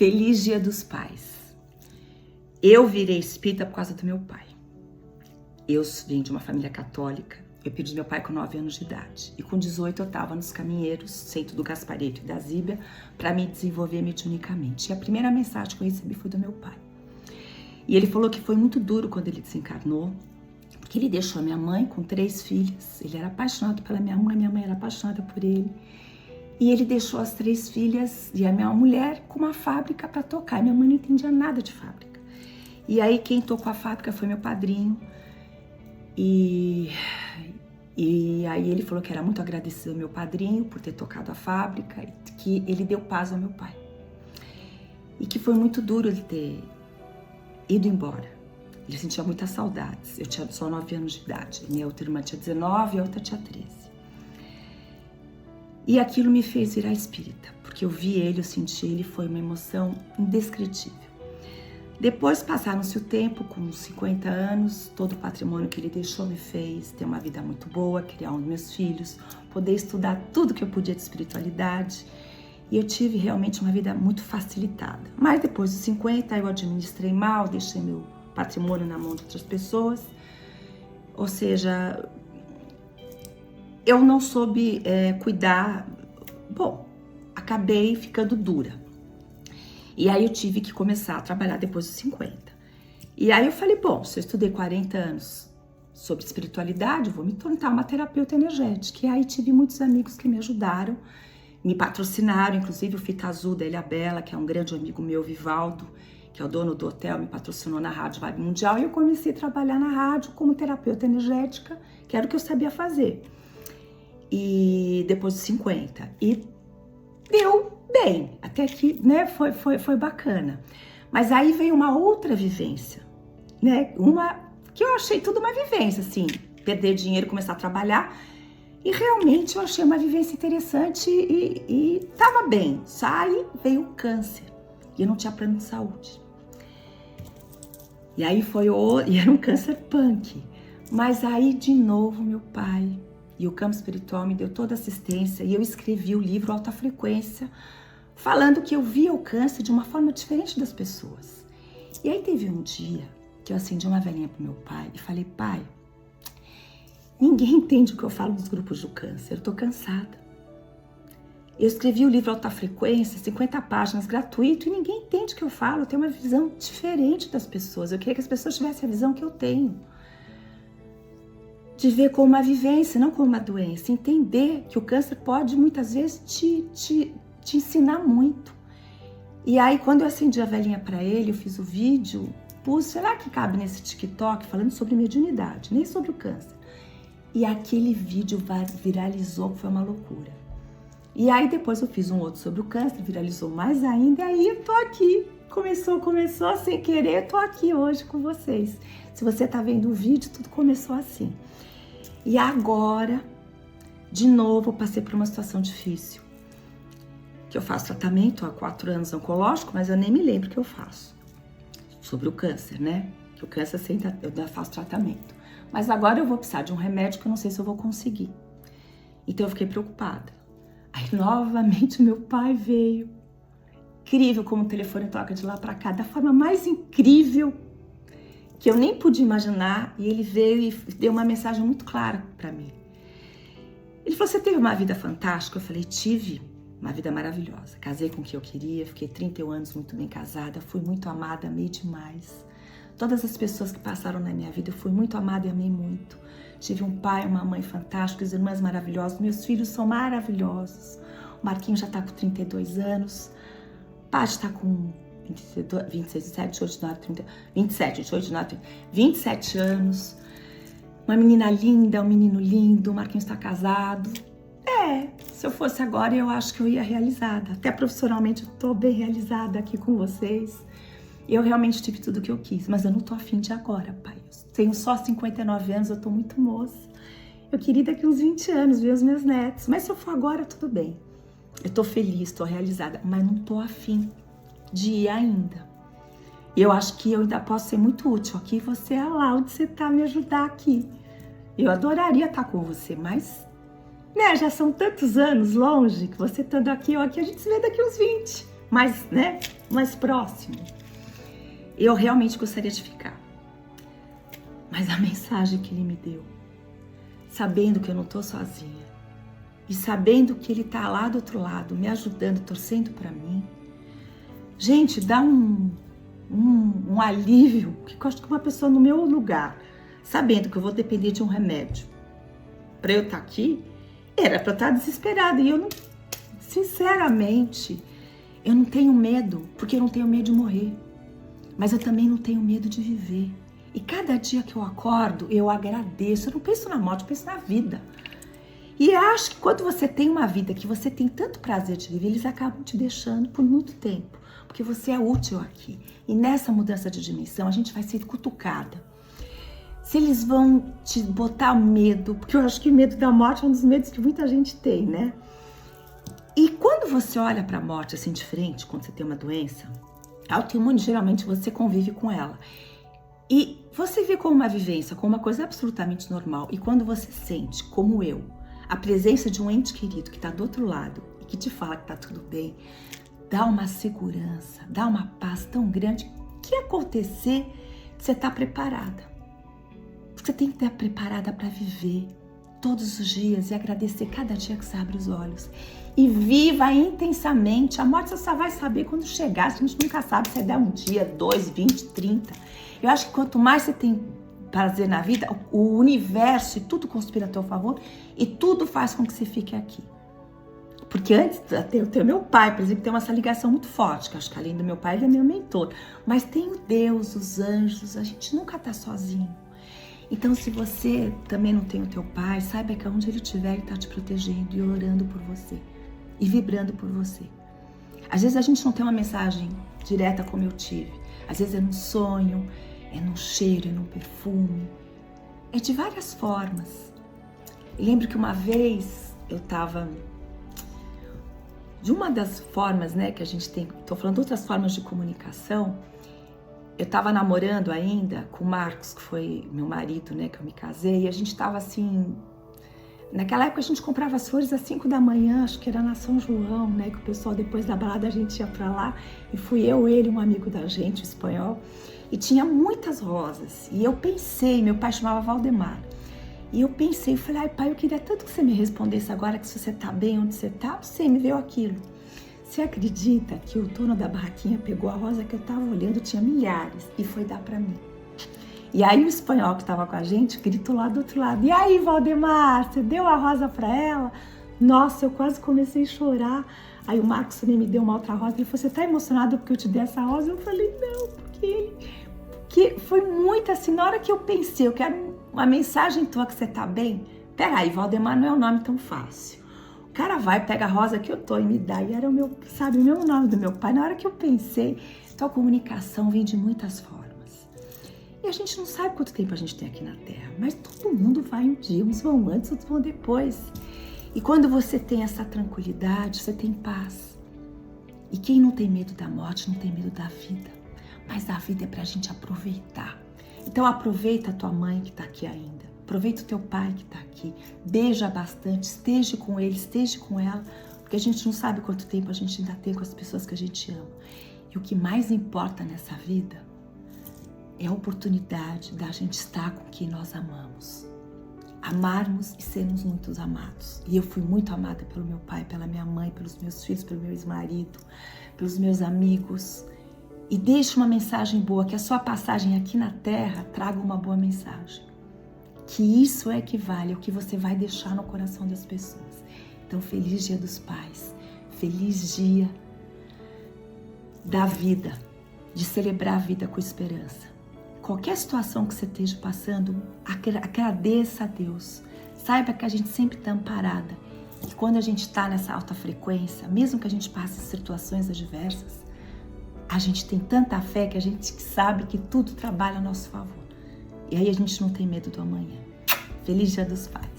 Feliz Dia dos Pais. Eu virei espírita por causa do meu pai. Eu vim de uma família católica. Eu perdi meu pai com 9 anos de idade. E com 18 eu estava nos Caminheiros, centro do Gaspareto e da Zíbia, para me desenvolver mediunicamente. E a primeira mensagem que eu recebi foi do meu pai. E ele falou que foi muito duro quando ele desencarnou, porque ele deixou a minha mãe com 3 filhas. Ele era apaixonado pela minha mãe era apaixonada por ele. E ele deixou as 3 filhas e a minha mulher com uma fábrica para tocar. Minha mãe não entendia nada de fábrica. E aí quem tocou a fábrica foi meu padrinho. E aí ele falou que era muito agradecido ao meu padrinho por ter tocado a fábrica, que ele deu paz ao meu pai. E que foi muito duro ele ter ido embora. Ele sentia muitas saudades. Eu tinha só 9 anos de idade. Minha outra irmã tinha 19 e a outra tinha 13. E aquilo me fez virar espírita, porque eu vi ele, eu senti ele, foi uma emoção indescritível. Depois passaram-se o tempo, com 50 anos, todo o patrimônio que ele deixou me fez ter uma vida muito boa, criar um dos meus filhos, poder estudar tudo que eu podia de espiritualidade. E eu tive realmente uma vida muito facilitada. Mas depois dos 50 eu administrei mal, deixei meu patrimônio na mão de outras pessoas. Ou seja, eu não soube cuidar. Bom, acabei ficando dura. E aí eu tive que começar a trabalhar depois dos 50. E aí eu falei, bom, se eu estudei 40 anos sobre espiritualidade, eu vou me tornar uma terapeuta energética. E aí tive muitos amigos que me ajudaram, me patrocinaram, inclusive o Fita Azul da Ilhabela, que é um grande amigo meu, Vivaldo, que é o dono do hotel, me patrocinou na Rádio Vibe Mundial. E eu comecei a trabalhar na rádio como terapeuta energética, que era o que eu sabia fazer. E depois dos 50. E deu bem, até que, né, foi bacana. Mas aí veio uma outra vivência, né? Uma que eu achei tudo uma vivência, assim, perder dinheiro, começar a trabalhar. E realmente eu achei uma vivência interessante e tava bem. Só aí veio o câncer. E eu não tinha plano de saúde. E aí e era um câncer punk. Mas aí, de novo, meu pai e o campo espiritual me deu toda a assistência. E eu escrevi o livro Alta Frequência, falando que eu via o câncer de uma forma diferente das pessoas. E aí teve um dia que eu acendi uma velhinha pro meu pai e falei, pai, ninguém entende o que eu falo dos grupos do câncer, eu tô cansada. Eu escrevi o livro Alta Frequência, 50 páginas, gratuito, e ninguém entende o que eu falo, eu tenho uma visão diferente das pessoas. Eu queria que as pessoas tivessem a visão que eu tenho. De ver como uma vivência, não como uma doença. Entender que o câncer pode, muitas vezes, te ensinar muito. E aí, quando eu acendi a velhinha para ele, eu fiz o vídeo, pus, será que cabe nesse TikTok, falando sobre mediunidade, nem sobre o câncer. E aquele vídeo viralizou, foi uma loucura. E aí, depois eu fiz um outro sobre o câncer, viralizou mais ainda, e aí eu tô aqui. Começou sem querer, eu tô aqui hoje com vocês. Se você tá vendo o vídeo, tudo começou assim. E agora, de novo, eu passei por uma situação difícil. Que eu faço tratamento há 4 anos oncológico, mas eu nem me lembro o que eu faço. Sobre o câncer, né? Que o câncer eu ainda faço tratamento. Mas agora eu vou precisar de um remédio que eu não sei se eu vou conseguir. Então eu fiquei preocupada. Aí novamente meu pai veio. Incrível como o telefone toca de lá para cá, da forma mais incrível que eu nem pude imaginar. E ele veio e deu uma mensagem muito clara para mim. Ele falou, você teve uma vida fantástica? Eu falei, tive. Uma vida maravilhosa. Casei com o que eu queria, fiquei 31 anos muito bem casada, fui muito amada, amei demais. Todas as pessoas que passaram na minha vida, eu fui muito amada e amei muito. Tive um pai, uma mãe fantásticos, irmãs maravilhosas, meus filhos são maravilhosos. O Marquinhos já tá com 32 anos, o Paty tá com 27 anos. Uma menina linda, um menino lindo, o Marquinhos tá casado. Se eu fosse agora, eu acho que eu ia realizada. Até profissionalmente, eu tô bem realizada aqui com vocês. Eu realmente tive tudo o que eu quis, mas eu não tô afim de agora, pai. Eu tenho só 59 anos, eu tô muito moça. Eu queria daqui uns 20 anos ver os meus netos, mas se eu for agora, tudo bem. Eu tô feliz, tô realizada, mas não tô afim de ir ainda. E eu acho que eu ainda posso ser muito útil aqui. Você é lá onde você tá, me ajudar aqui. Eu adoraria estar com você, mas... né, já são tantos anos longe que você estando aqui ou aqui, a gente se vê daqui uns 20. Mas, né, mais próximo, eu realmente gostaria de ficar. Mas a mensagem que ele me deu, sabendo que eu não tô sozinha, e sabendo que ele tá lá do outro lado, me ajudando, torcendo para mim, gente, dá um alívio, que eu acho que uma pessoa no meu lugar, sabendo que eu vou depender de um remédio para eu estar aqui, era para eu estar desesperada. E eu não, sinceramente, eu não tenho medo, porque eu não tenho medo de morrer, mas eu também não tenho medo de viver. E cada dia que eu acordo, eu agradeço. Eu não penso na morte, eu penso na vida. E acho que quando você tem uma vida que você tem tanto prazer de viver, eles acabam te deixando por muito tempo, porque você é útil aqui. E nessa mudança de dimensão, a gente vai ser cutucada. Se eles vão te botar medo, porque eu acho que o medo da morte é um dos medos que muita gente tem, né? E quando você olha para a morte assim de frente, quando você tem uma doença, autoimune, geralmente você convive com ela. E você vê como uma vivência, como uma coisa absolutamente normal. E quando você sente, como eu, a presença de um ente querido que está do outro lado e que te fala que está tudo bem, dá uma segurança, dá uma paz tão grande que acontecer, você está preparada. Você tem que estar preparada para viver todos os dias e agradecer cada dia que você abre os olhos. E viva intensamente. A morte você só vai saber quando chegar. A gente nunca sabe se é dar um dia, 2, 20, 30. Eu acho que quanto mais você tem prazer na vida, o universo e tudo conspira a teu favor e tudo faz com que você fique aqui. Porque antes, eu tenho meu pai, por exemplo, tem essa ligação muito forte, que eu acho que além do meu pai, ele é meu mentor. Mas tem o Deus, os anjos, a gente nunca tá sozinho. Então, se você também não tem o teu pai, saiba que onde ele estiver, ele tá te protegendo e orando por você. E vibrando por você. Às vezes a gente não tem uma mensagem direta como eu tive. Às vezes é num sonho, é num cheiro, é num perfume. É de várias formas. Eu lembro que uma vez eu tava... De uma das formas, né, que a gente tem... Tô falando de outras formas de comunicação. Eu tava namorando ainda com o Marcos, que foi meu marido, né, que eu me casei. E a gente tava assim... Naquela época a gente comprava as flores às 5 da manhã, acho que era na São João, né? Que o pessoal depois da balada a gente ia pra lá. E fui eu, ele, um amigo da gente, um espanhol. E tinha muitas rosas. E eu pensei, meu pai chamava Valdemar. E eu pensei, falei, ai pai, eu queria tanto que você me respondesse agora que se você tá bem, onde você tá, você me veio aquilo. Você acredita que o dono da barraquinha pegou a rosa que eu tava olhando, tinha milhares, e foi dar pra mim. E aí o espanhol que estava com a gente gritou lá do outro lado. E aí, Valdemar, você deu a rosa para ela? Nossa, eu quase comecei a chorar. Aí o Marcos também me deu uma outra rosa. Ele falou, você tá emocionado porque eu te dei essa rosa? Eu falei, não, porque foi muito assim. Na hora que eu pensei, eu quero uma mensagem tua que você tá bem. Peraí, Valdemar não é um nome tão fácil. O cara vai, pega a rosa que eu tô e me dá. E era o meu, sabe, o mesmo nome do meu pai. Na hora que eu pensei, então a comunicação vem de muitas formas. E a gente não sabe quanto tempo a gente tem aqui na Terra, mas todo mundo vai um dia, uns vão antes, outros vão depois. E quando você tem essa tranquilidade, você tem paz. E quem não tem medo da morte, não tem medo da vida. Mas a vida é pra gente aproveitar. Então aproveita a tua mãe que tá aqui ainda. Aproveita o teu pai que tá aqui. Beija bastante, esteja com ele, esteja com ela. Porque a gente não sabe quanto tempo a gente ainda tem com as pessoas que a gente ama. E o que mais importa nessa vida é a oportunidade da gente estar com quem nós amamos. Amarmos e sermos muito amados. E eu fui muito amada pelo meu pai, pela minha mãe, pelos meus filhos, pelo meu ex-marido, pelos meus amigos. E deixe uma mensagem boa, que a sua passagem aqui na Terra traga uma boa mensagem. Que isso é que vale, o que você vai deixar no coração das pessoas. Então, feliz Dia dos Pais. Feliz Dia da vida, de celebrar a vida com esperança. Qualquer situação que você esteja passando, agradeça a Deus. Saiba que a gente sempre está amparada. E quando a gente está nessa alta frequência, mesmo que a gente passe situações adversas, a gente tem tanta fé que a gente sabe que tudo trabalha a nosso favor. E aí a gente não tem medo do amanhã. Feliz Dia dos Pais.